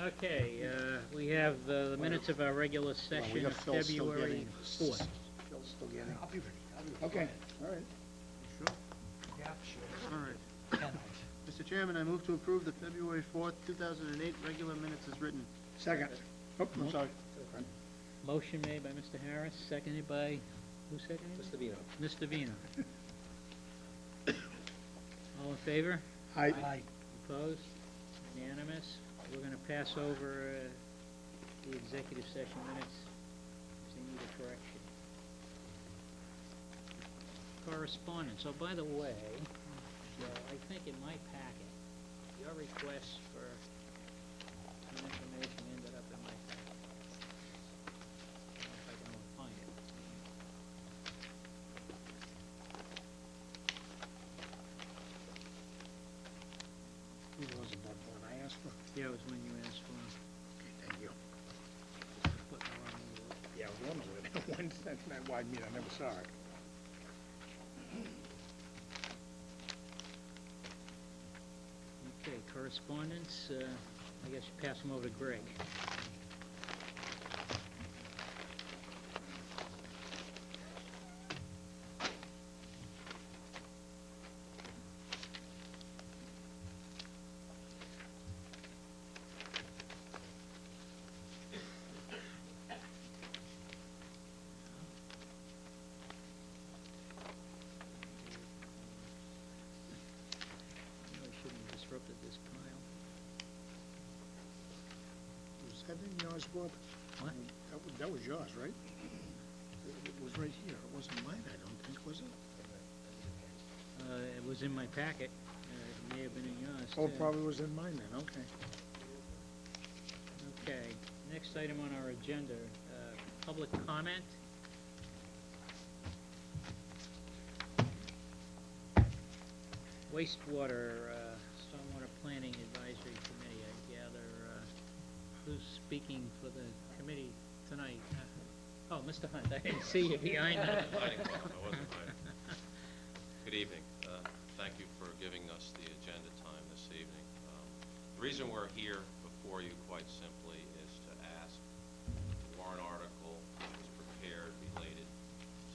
Okay, we have the minutes of our regular session of February 4th. Phil's still getting. I'll be ready. Okay, all right. Sure? Yeah, sure. All right. Mr. Chairman, I move to approve the February 4th, 2008 regular minutes as written. Second. Oh, I'm sorry. Motion made by Mr. Harris, seconded by, who seconded? Mr. Vino. Mr. Vino. All in favor? Aye. Opposed? Unanimous? We're gonna pass over the executive session minutes, because they need a correction. Correspondence. Oh, by the way, I think in my packet, your request for some information ended up in my packet. I don't know if I can find it. It wasn't that one I asked for. Yeah, it was when you asked for them. Okay, thank you. Just to put my arm over it. Yeah, I was wondering where that one, that's not why I mean, I never saw it. Okay, correspondence, I guess you pass them over to Greg. I shouldn't have disrupted this pile. Was that in yours, Bob? What? That was yours, right? It was right here. It wasn't mine, I don't think, was it? It was in my packet, it may have been in yours, Oh, too. probably was in mine then, okay. Okay, next item on our agenda, public comment. Wastewater, Stormwater Planning Advisory Committee, I gather, who's speaking for the committee tonight? Oh, Mr. Hunt, I didn't see you behind that. I wasn't hiding. Good evening. Thank you for giving us the agenda time this evening. The reason we're here before you, quite simply, is to ask the warrant article that was prepared related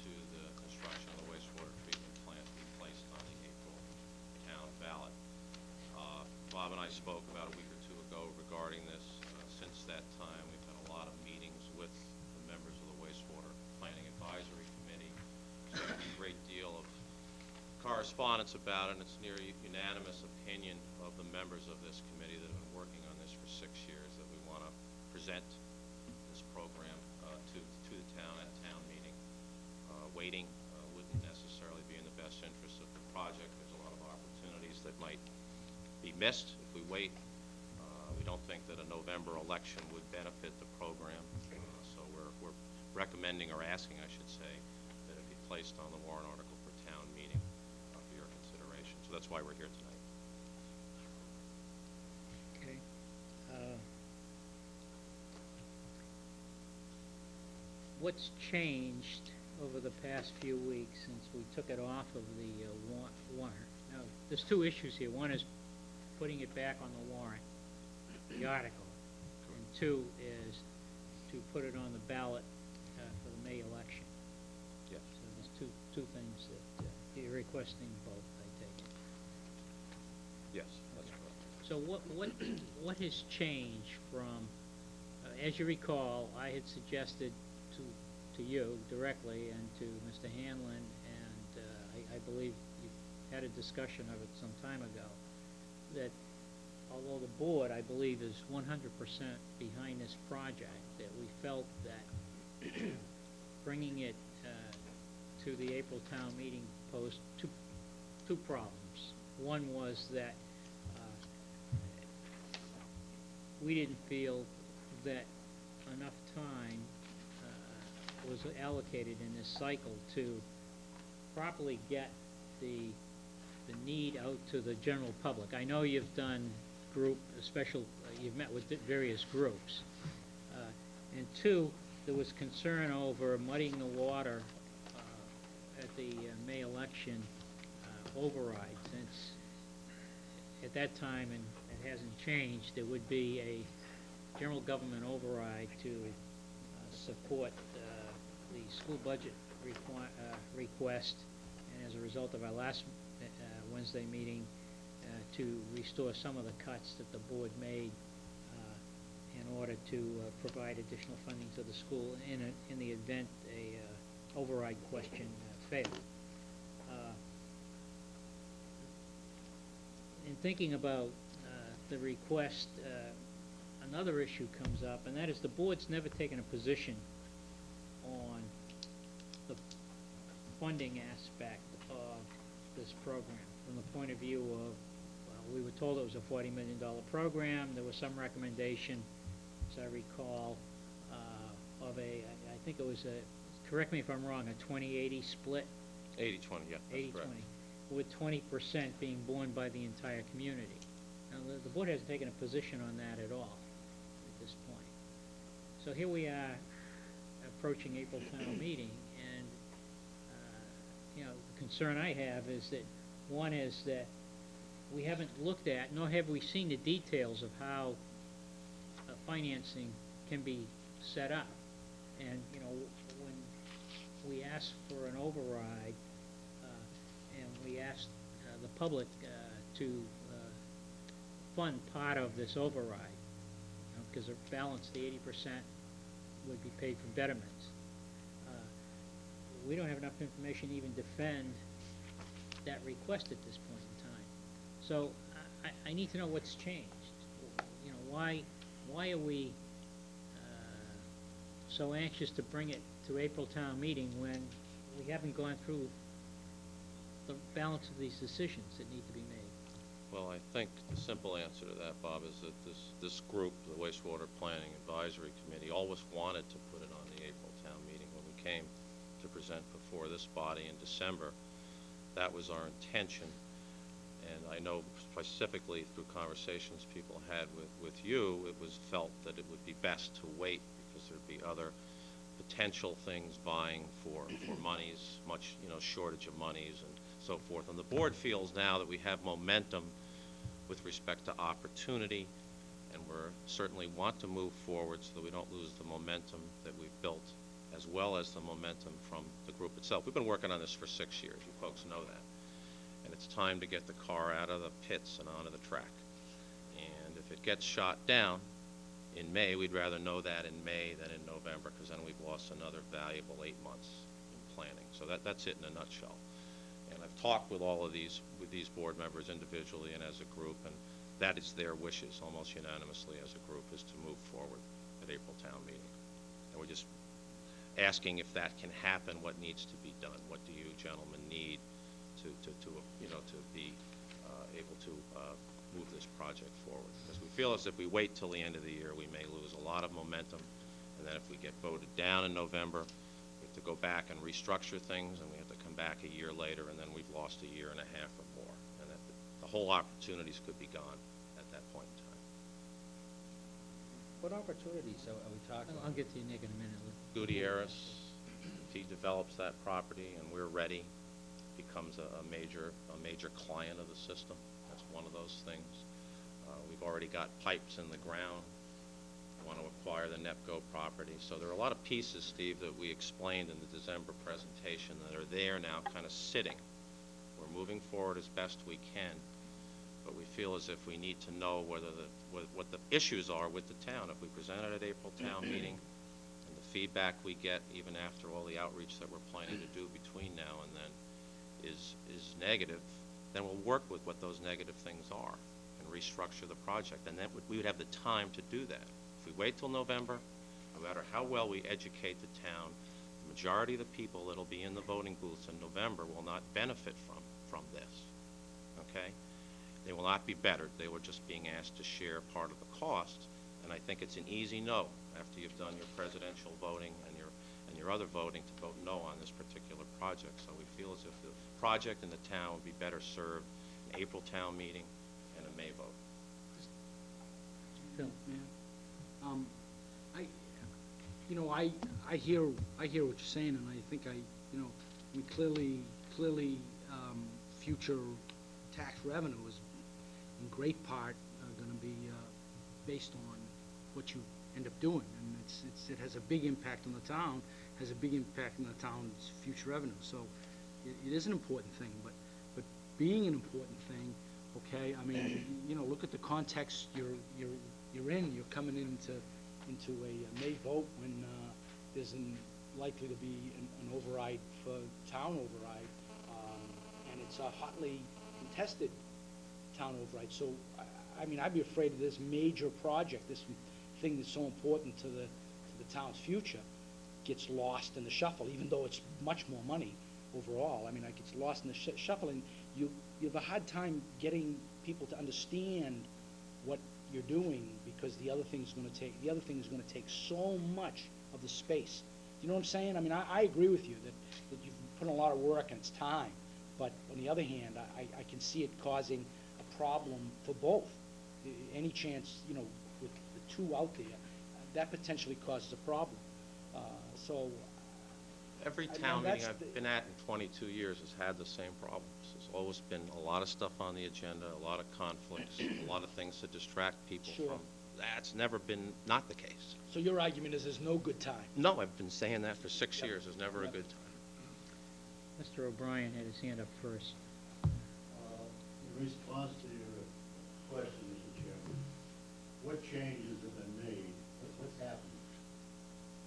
to the construction of the wastewater treatment plant be placed on the April town ballot. Bob and I spoke about a week or two ago regarding this. Since that time, we've had a lot of meetings with the members of the Wastewater Planning Advisory Committee. So there's a great deal of correspondence about it, and it's near unanimous opinion of the members of this committee that have been working on this for 6 years that we want to present this program to the town at town meeting. Waiting wouldn't necessarily be in the best interest of the project. There's a lot of opportunities that might be missed if we wait. We don't think that a November election would benefit the program, so we're recommending, or asking, I should say, that it be placed on the warrant article for town meeting for your consideration. So that's why we're here tonight. Okay. What's changed over the past few weeks since we took it off of the warrant? Now, there's two issues here. One is putting it back on the warrant, the article, and two is to put it on the ballot for the May election. Yes. So there's two things that you're requesting both, I take it. Yes, that's correct. So what has changed from, as you recall, I had suggested to you directly and to Mr. Hanlon, and I believe you had a discussion of it some time ago, that although the board, I believe, is 100% behind this project, that we felt that bringing it to the April town meeting posed two problems. One was that we didn't feel that enough time was allocated in this cycle to properly get the need out to the general public. I know you've done you've met with various groups. And two, there was concern over muddying the water at the May election override, since at that time, and it hasn't changed, there would be general government override to support the school budget request, and as a result of our last Wednesday meeting, to restore some of the cuts that the board made in order to provide additional funding to the school in the event a override question failed. In thinking about the request, another issue comes up, and that is the board's never taken a position on the funding aspect of this program, from the point of view of, well, we were told it was a $40 million program. There was some recommendation, as I recall, of I think it was correct me if I'm wrong, a 20-80 split? 80-20, yeah, that's 80-20, correct. with 20% being borne by the entire community. Now, the board hasn't taken a position on that at all at this point. So here we are approaching April town meeting, and, the concern I have is that, one is that we haven't looked at, nor have we seen the details of how financing can be set up. And, when we asked for an override, and we asked the public to fund part of this override, because the balance, the 80%, would be paid from betterments. We don't have enough information to even defend that request at this point in time. So I need to know what's changed. Why are we so anxious to bring it to April town meeting when we haven't gone through the balance of these decisions that need to be made? Well, I think the simple answer to that, Bob, is that this group, the Wastewater Planning Advisory Committee, always wanted to put it on the April town meeting. When we came to present before this body in December, that was our intention. And I know specifically through conversations people had with you, it was felt that it would be best to wait because there'd be other potential things vying for monies, much, shortage of monies and so forth. And the board feels now that we have momentum with respect to opportunity, and we're certainly want to move forward so that we don't lose the momentum that we've built, as well as the momentum from the group itself. We've been working on this for 6 years. You folks know that. And it's time to get the car out of the pits and onto the track. And if it gets shot down in May, we'd rather know that in May than in November, because then we've lost another valuable 8 months in planning. So that's it in a nutshell. And I've talked with all of these board members individually and as a group, and that is their wishes, almost unanimously as a group, is to move forward at April town meeting. And we're just asking if that can happen, what needs to be done. What do you gentlemen need to be able to move this project forward? Because we feel as if we wait till the end of the year, we may lose a lot of momentum, and then if we get voted down in November, we have to go back and restructure things, and we have to come back a year later, and then we've lost a year and a half or more, and that the whole opportunities could be gone at that point in time. What opportunities are we talking about? I'll get to you, Nick, in a minute. Gutierrez, if he develops that property and we're ready, becomes a major client of the system. That's one of those things. We've already got pipes in the ground. We want to acquire the NEPCO property. So there are a lot of pieces, Steve, that we explained in the December presentation that are there now kind of sitting. We're moving forward as best we can, but we feel as if we need to know what the issues are with the town. If we present it at April town meeting, and the feedback we get even after all the outreach that we're planning to do between now and then is negative, then we'll work with what those negative things are and restructure the project. And then we would have the time to do that. If we wait till November, no matter how well we educate the town, the majority of the people that'll be in the voting booths in November will not benefit from this, okay? They will not be bettered. They were just being asked to share part of the cost, and I think it's an easy no after you've done your presidential voting and your other voting to vote no on this particular project. So we feel as if the project in the town would be better served in April town meeting and a May vote. Phil? I hear what you're saying, and I think clearly, future tax revenue is in great part going to be based on what you end up doing. And it has a big impact on the town, has a big impact on the town's future revenue. So it is an important thing, but being an important thing, okay, I mean, you know, look at the context you're in. You're coming into a May vote when there's likely to be an override for town override, and it's a hotly contested town override. So, I mean, I'd be afraid of this major project, this thing that's so important to the town's future, gets lost in the shuffle, even though it's much more money overall. I mean, it gets lost in the shuffle, and you have a hard time getting people to understand what you're doing, because the other thing is going to take so much of the space. You know what I'm saying? I mean, I agree with you that you've put in a lot of work and it's time, but on the other hand, I can see it causing a problem for both. Any chance, you know, with the two out there, that potentially causes a problem. So. Every I mean, town meeting that's I've been at in 22 years has had the same problems. There's always been a lot of stuff on the agenda, a lot of conflicts, a lot of things to distract people Sure. from. That's never been not the case. So your argument is there's no good time? No, I've been saying that for 6 Yep. years. There's never Yep. a good time. Mr. O'Brien had his hand up first. In response to your question, Mr. Chairman, what changes have been made? What's happened?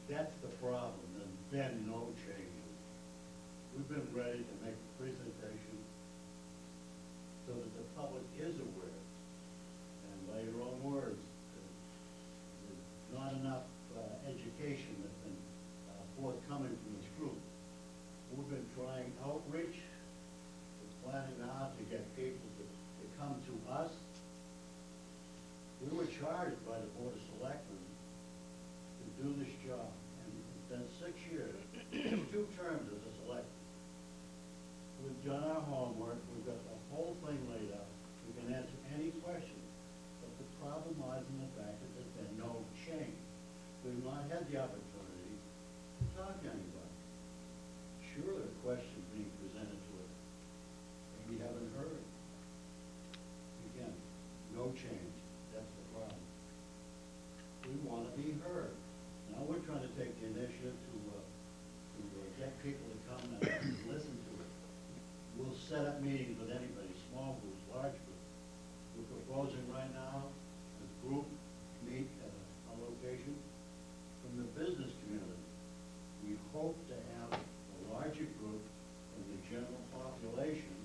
That's the problem. There's been no changes. We've been ready to make a presentation so that the public is aware. And by your own words, there's not enough education that's been forthcoming from this group. We've been trying outreach. We're planning now to get people to come to us. We were charged by the Board of Selectmen to do this job, and it's been 6 years, 2 terms as a selectman. We've done our homework, we've got the whole thing laid out, we can answer any question, but the problem lies in the fact that there's been no change. We've not had the opportunity to talk to anybody. Sure, there are questions being presented to us, and we haven't heard. Again, no change. That's the problem. We want to be heard. Now we're trying to take the initiative to get people to come and listen to it. We'll set up meetings with anybody, small groups, large groups. We're proposing right now a group meet at a location from the business community. We hope to have a larger group from the general population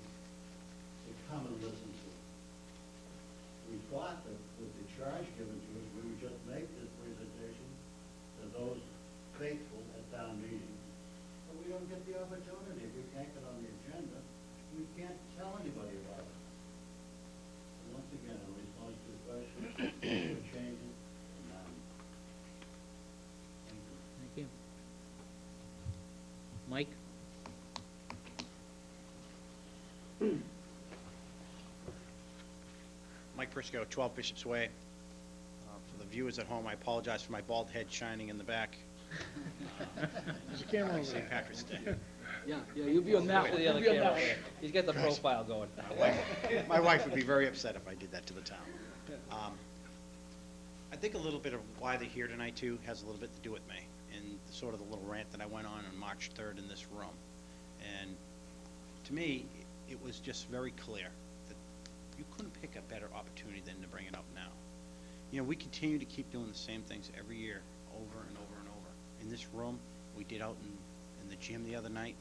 to come and listen to it. We thought that with the charge given to us, we would just make this presentation to those faithful at town meetings. But we don't get the opportunity. If we can't get on the agenda, we can't tell anybody about it. So once again, in response to the question, we're changing, and thank you. Thank you. Mike? Mike Prisco, 12 Bishop's Way. For the viewers at home, I apologize for my bald head shining in the back. There's a camera over St. there. Patrick's Day. Yeah, you'll be on that Look one. at the You'll other be on camera that over there. He's got the profile going. My wife would be very upset if I did that to the town. I think a little bit of why they're here tonight, too, has a little bit to do with me and sort of the little rant that I went on March 3rd in this room. And to me, it was just very clear that you couldn't pick a better opportunity than to bring it up now. You know, we continue to keep doing the same things every year, over and over and over. In this room, we did out in the gym the other night.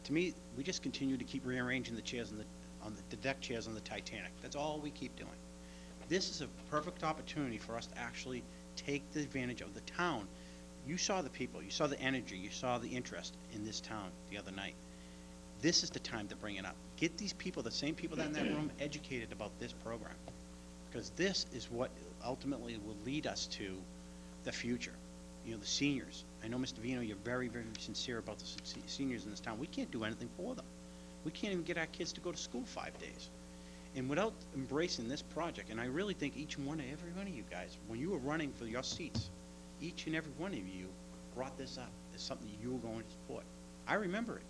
To me, we just continue to keep rearranging the chairs on the deck chairs on the Titanic. That's all we keep doing. This is a perfect opportunity for us to actually take the advantage of the town. You saw the people, you saw the energy, you saw the interest in this town the other night. This is the time to bring it up. Get these people, the same people that are in that room, educated about this program. Because this is what ultimately will lead us to the future. You know, the seniors. I know, Mr. Vino, you're very, very sincere about the seniors in this town. We can't do anything for them. We can't even get our kids to go to school 5 days. And without embracing this project, and I really think every one of you guys, when you were running for your seats, each and every one of you brought this up as something you were going to support. I remember it